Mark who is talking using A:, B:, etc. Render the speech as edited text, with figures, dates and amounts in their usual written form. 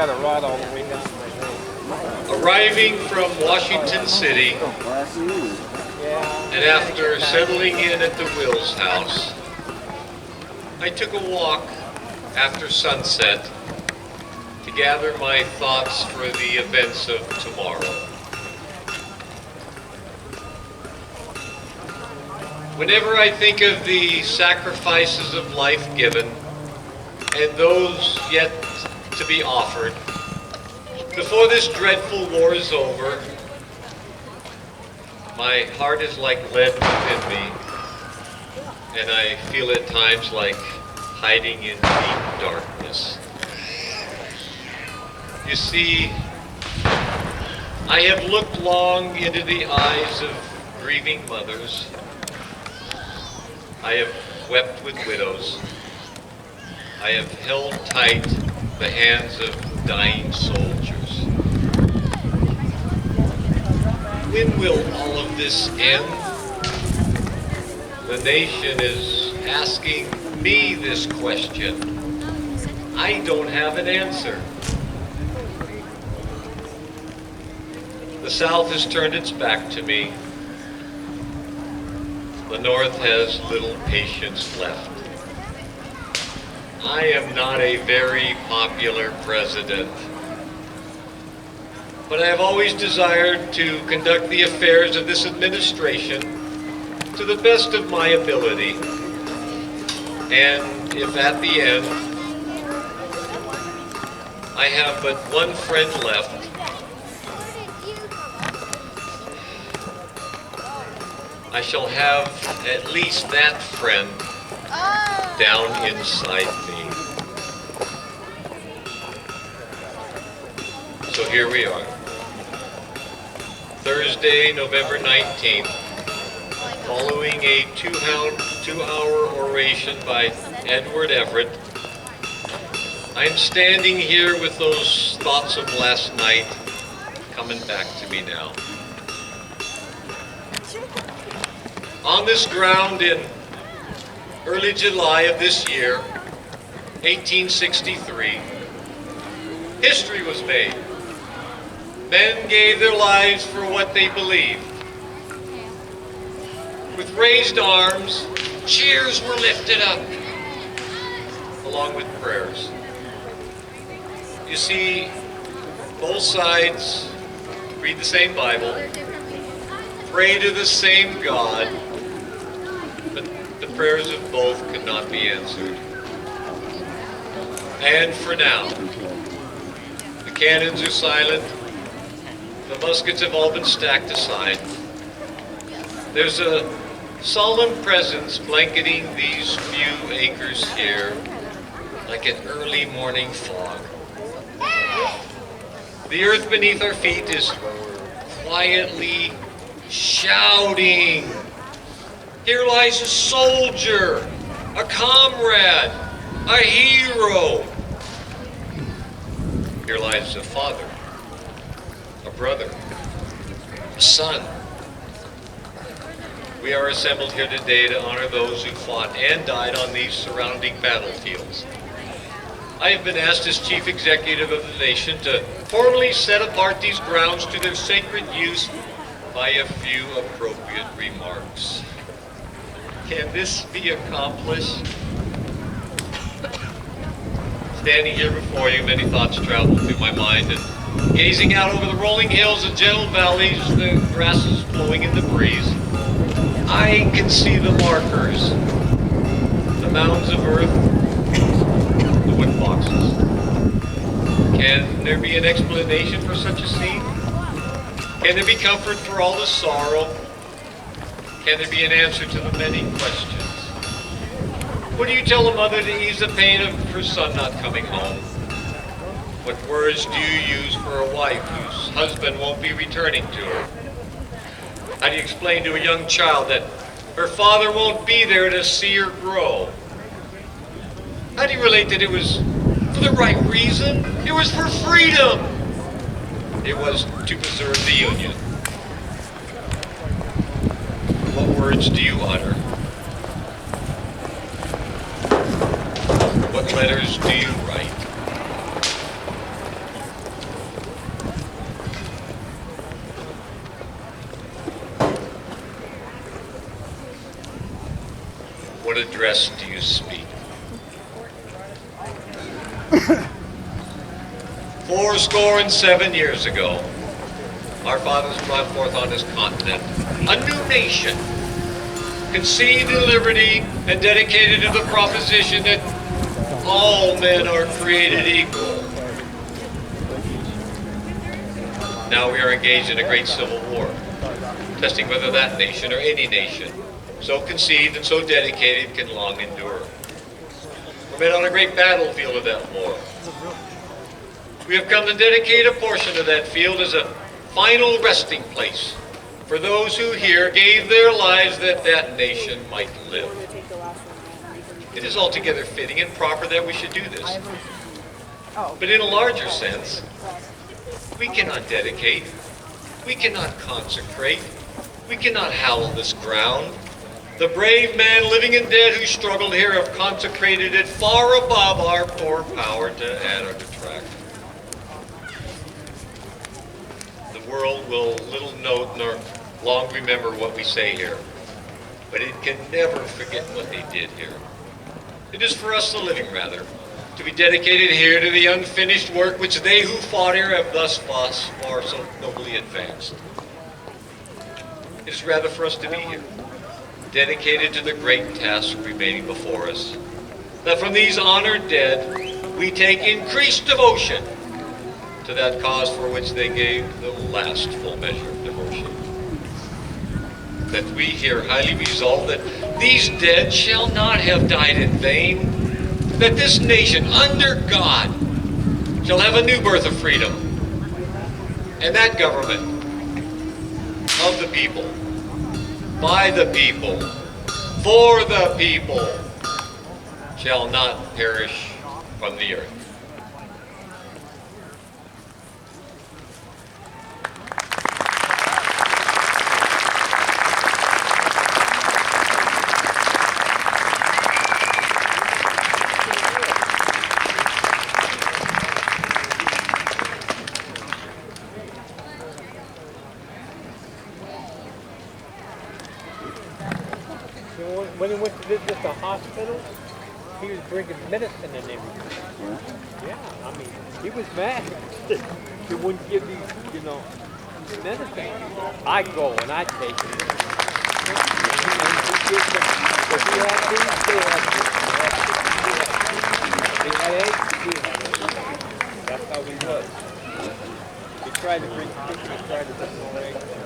A: got a rod all the way down my leg.
B: Arriving from Washington City, and after settling in at the Wills house, I took a walk after sunset to gather my thoughts for the events of tomorrow. Whenever I think of the sacrifices of life given and those yet to be offered, before this dreadful war is over, my heart is like lead within me, and I feel at times like hiding in deep darkness. You see, I have looked long into the eyes of grieving mothers. I have wept with widows. I have held tight the hands of dying soldiers. When will all of this end? The nation is asking me this question. I don't have an answer. The South has turned its back to me. The North has little patience left. I am not a very popular president, but I have always desired to conduct the affairs of this administration to the best of my ability. And if at the end I have but one friend left, I shall have at least that friend down inside me. So here we are. Thursday, November 19th, following a two-hour oration by Edward Everett. I'm standing here with those thoughts of last night coming back to me now. On this ground in early July of this year, 1863, history was made. Men gave their lives for what they believed. With raised arms, cheers were lifted up, along with prayers. You see, both sides read the same Bible, pray to the same God, but the prayers of both could not be answered. And for now, the cannons are silent, the muskets have all been stacked aside. There's a solemn presence blanketing these few acres here like an early morning fog. The earth beneath our feet is quietly shouting. Here lies a soldier, a comrade, a hero. Here lies a father, a brother, a son. We are assembled here today to honor those who fought and died on these surrounding battlefields. I have been asked as Chief Executive of the nation to formally set apart these grounds to their sacred use by a few appropriate remarks. Can this be accomplished? Standing here before you, many thoughts travel through my mind, and gazing out over the rolling hills and gentle valleys, the grasses flowing in the breeze, I can see the markers, the mounds of earth, the wood boxes. Can there be an explanation for such a scene? Can there be comfort for all the sorrow? Can there be an answer to the many questions? What do you tell a mother to ease the pain of her son not coming home? What words do you use for a wife whose husband won't be returning to her? How do you explain to a young child that her father won't be there to see her grow? How do you relate that it was for the right reason? It was for freedom. It was to preserve the Union. What words do you utter? What letters do you write? what address do you speak? 77 years ago, our fathers brought forth on this continent a new nation, conceived in liberty and dedicated to the proposition that all men are created equal. Now we are engaged in a great civil war, testing whether that nation or any nation, so conceived and so dedicated, can long endure. We're men on a great battlefield of that war. We have come to dedicate a portion of that field as a final resting place for those who here gave their lives that that nation might live. It is altogether fitting and proper that we should do this. But in a larger sense, we cannot dedicate, we cannot consecrate, we cannot hallow this ground. The brave men, living and dead, who struggled here have consecrated it far above our poor power to add or detract. The world will little note nor long remember what we say here, but it can never forget what they did here. It is for us, the living, rather, to be dedicated here to the unfinished work which they who fought here have thus far so nobly advanced. It is rather for us to be here, dedicated to the great task remaining before us, that from these honored dead we take increased devotion to that cause for which they gave the last full measure of devotion. That we here highly resolve that these dead shall not have died in vain, that this nation under God shall have a new birth of freedom, and that government of the people, by the people, for the people, shall not perish from the earth.
A: When he went to visit the hospital, he was drinking medicine and everything. Yeah, I mean, he was mad. He wouldn't give these, medicine. I go and I take it. If he had these, they had these. He had eggs, he had eggs. That's how he was. He tried to bring, he tried to bring more eggs.